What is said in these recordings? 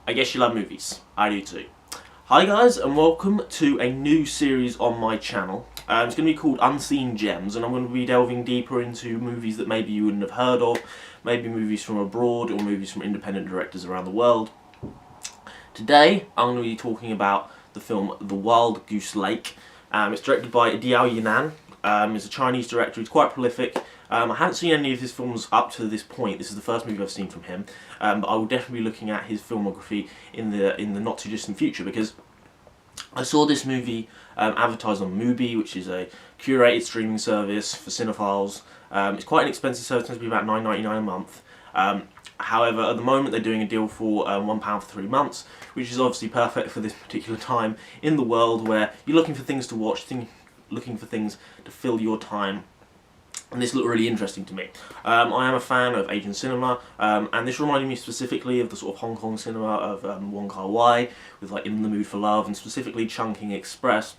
I guess you love movies. I do too. Hi guys, and welcome to a new series on my channel. It's going to be called Unseen Gems, and I'm going to be delving deeper into movies that maybe you wouldn't have heard of, maybe movies from abroad or movies from independent directors around the world. Today, I'm going to be talking about the film The Wild Goose Lake. It's directed by Diao Yinan. He's a Chinese director. He's quite prolific. I haven't seen any of his films up to this point. This is the first movie I've seen from him, but I will definitely be looking at his filmography in the not too distant future, because I saw this movie advertised on Mubi, which is a curated streaming service for cinephiles. It's quite an expensive service; it tends to be about $9.99 a month. However, at the moment they're doing a deal for £1 for 3 months, which is obviously perfect for this particular time in the world where you're looking for things to watch, looking for things to fill your time. And this looked really interesting to me. I am a fan of Asian cinema, and this reminded me specifically of the sort of Hong Kong cinema of Wong Kar-wai, with like In the Mood for Love, and specifically Chungking Express.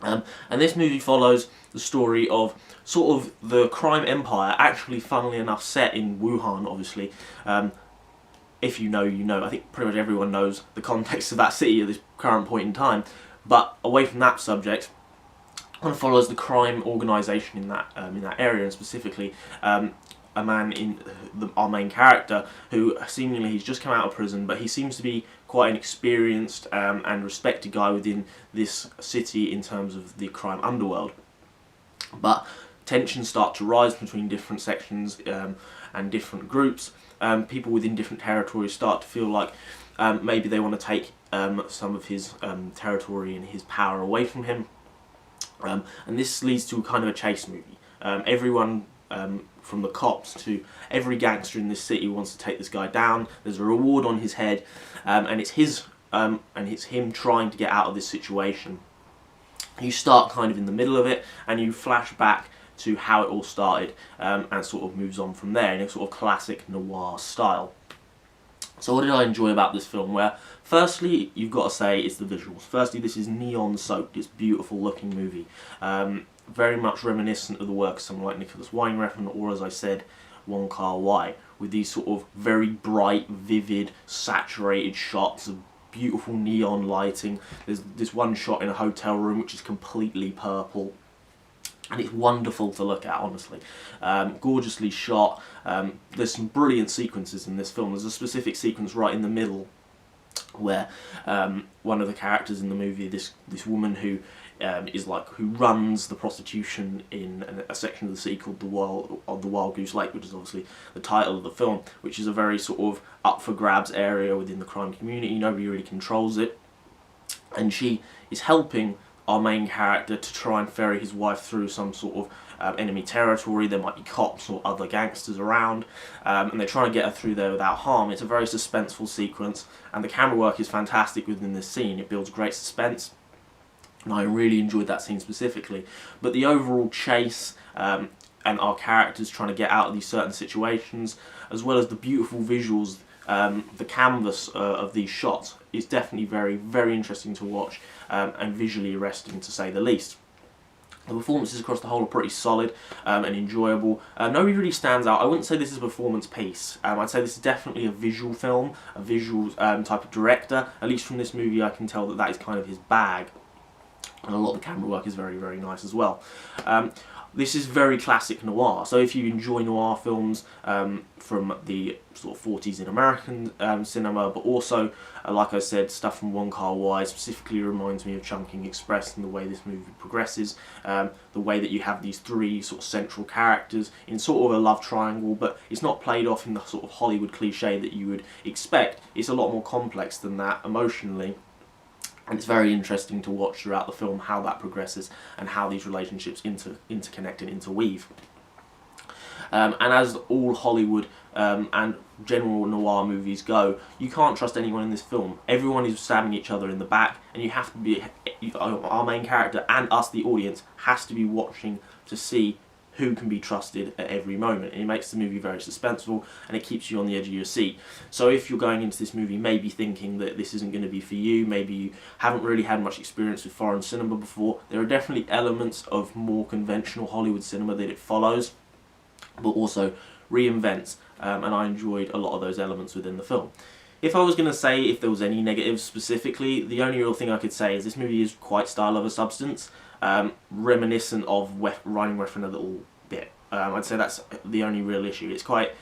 And this movie follows the story of sort of the crime empire, actually funnily enough set in Wuhan, obviously. If you know, you know. I think pretty much everyone knows the context of that city at this current point in time. But away from that subject, kind of follows the crime organisation in that area, and specifically a man in our main character who seemingly he's just come out of prison, but he seems to be quite an experienced and respected guy within this city in terms of the crime underworld. But tensions start to rise between different sections and different groups. People within different territories start to feel like maybe they want to take some of his territory and his power away from him. And this leads to kind of a chase movie. Everyone, from the cops to every gangster in this city, wants to take this guy down. There's a reward on his head, and it's him trying to get out of this situation. You start kind of in the middle of it, and you flash back to how it all started, and sort of moves on from there in a sort of classic noir style. So what did I enjoy about this film? Where, firstly, you've got to say it's the visuals. Firstly, this is neon-soaked. It's a beautiful-looking movie. Very much reminiscent of the work of someone like Nicholas Weinreb, or, as I said, Wong Kar-wai, with these sort of very bright, vivid, saturated shots of beautiful neon lighting. There's this one shot in a hotel room which is completely purple. And it's wonderful to look at, honestly. Gorgeously shot. There's some brilliant sequences in this film. There's a specific sequence right in the middle where one of the characters in the movie, this woman who who runs the prostitution in a section of the city called the Wild Goose Lake, which is obviously the title of the film, which is a very sort of up for grabs area within the crime community. Nobody really controls it, and she is helping our main character to try and ferry his wife through some sort of enemy territory. There might be cops or other gangsters around, and they're trying to get her through there without harm. It's a very suspenseful sequence, and the camera work is fantastic within this scene. It builds great suspense, and I really enjoyed that scene specifically. But the overall chase and our characters trying to get out of these certain situations, as well as the beautiful visuals, the canvas of these shots is definitely very, very interesting to watch, and visually arresting, to say the least. The performances across the whole are pretty solid and enjoyable. Nobody really stands out. I wouldn't say this is a performance piece. I'd say this is definitely a visual film, a visual type of director. At least from this movie I can tell that that is kind of his bag. And a lot of the camera work is very, very nice as well. This is very classic noir, so if you enjoy noir films from the sort of 40s in American cinema, but also, like I said, stuff from Wong Kar-wai, specifically reminds me of Chungking Express and the way this movie progresses, the way that you have these three sort of central characters in sort of a love triangle, but it's not played off in the sort of Hollywood cliche that you would expect. It's a lot more complex than that emotionally. And it's very interesting to watch throughout the film how that progresses and how these relationships interconnect and interweave. And as all Hollywood and general noir movies go, you can't trust anyone in this film. Everyone is stabbing each other in the back, and you have to be, our main character and us, the audience, has to be watching to see who can be trusted at every moment. And it makes the movie very suspenseful, and it keeps you on the edge of your seat. So if you're going into this movie maybe thinking that this isn't going to be for you, maybe you haven't really had much experience with foreign cinema before, there are definitely elements of more conventional Hollywood cinema that it follows, but also reinvents, and I enjoyed a lot of those elements within the film. if I was going to say if there was any negatives specifically, the only real thing I could say is this movie is quite style over substance, reminiscent of Riding Refn a little bit. I'd say that's the only real issue. It's quite...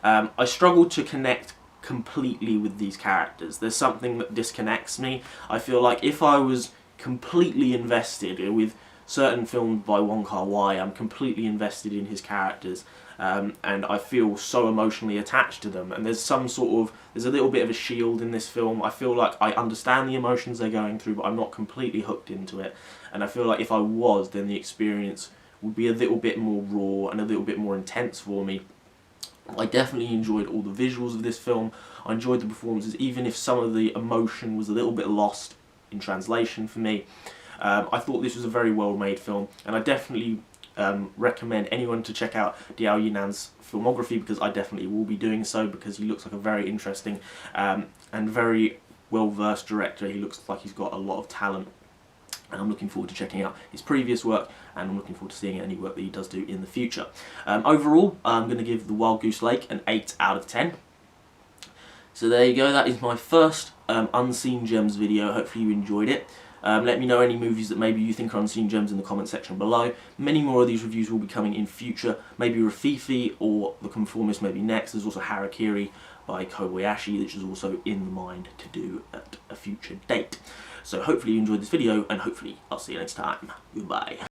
I struggled to connect completely with these characters. There's something that disconnects me. I feel like if I was completely invested with certain films by Wong Kar-wai, I'm completely invested in his characters, and I feel so emotionally attached to them. And there's a little bit of a shield in this film. I feel like I understand the emotions they're going through, but I'm not completely hooked into it. And I feel like if I was, then the experience would be a little bit more raw and a little bit more intense for me. I definitely enjoyed all the visuals of this film. I enjoyed the performances, even if some of the emotion was a little bit lost in translation for me. I thought this was a very well made film, and I definitely recommend anyone to check out Diao Yinan's filmography, because I definitely will be doing so, because he looks like a very interesting and very well versed director. He looks like he's got a lot of talent, and I'm looking forward to checking out his previous work, and I'm looking forward to seeing any work that he does do in the future. Overall, I'm going to give The Wild Goose Lake an 8 out of 10. So there you go, that is my first Unseen Gems video. Hopefully you enjoyed it. Let me know any movies that maybe you think are unseen gems in the comment section below. Many more of these reviews will be coming in future. Maybe Rafifi or The Conformist maybe next. There's also Harakiri by Kobayashi, which is also in the mind to do at a future date. So hopefully you enjoyed this video, and hopefully I'll see you next time. Goodbye.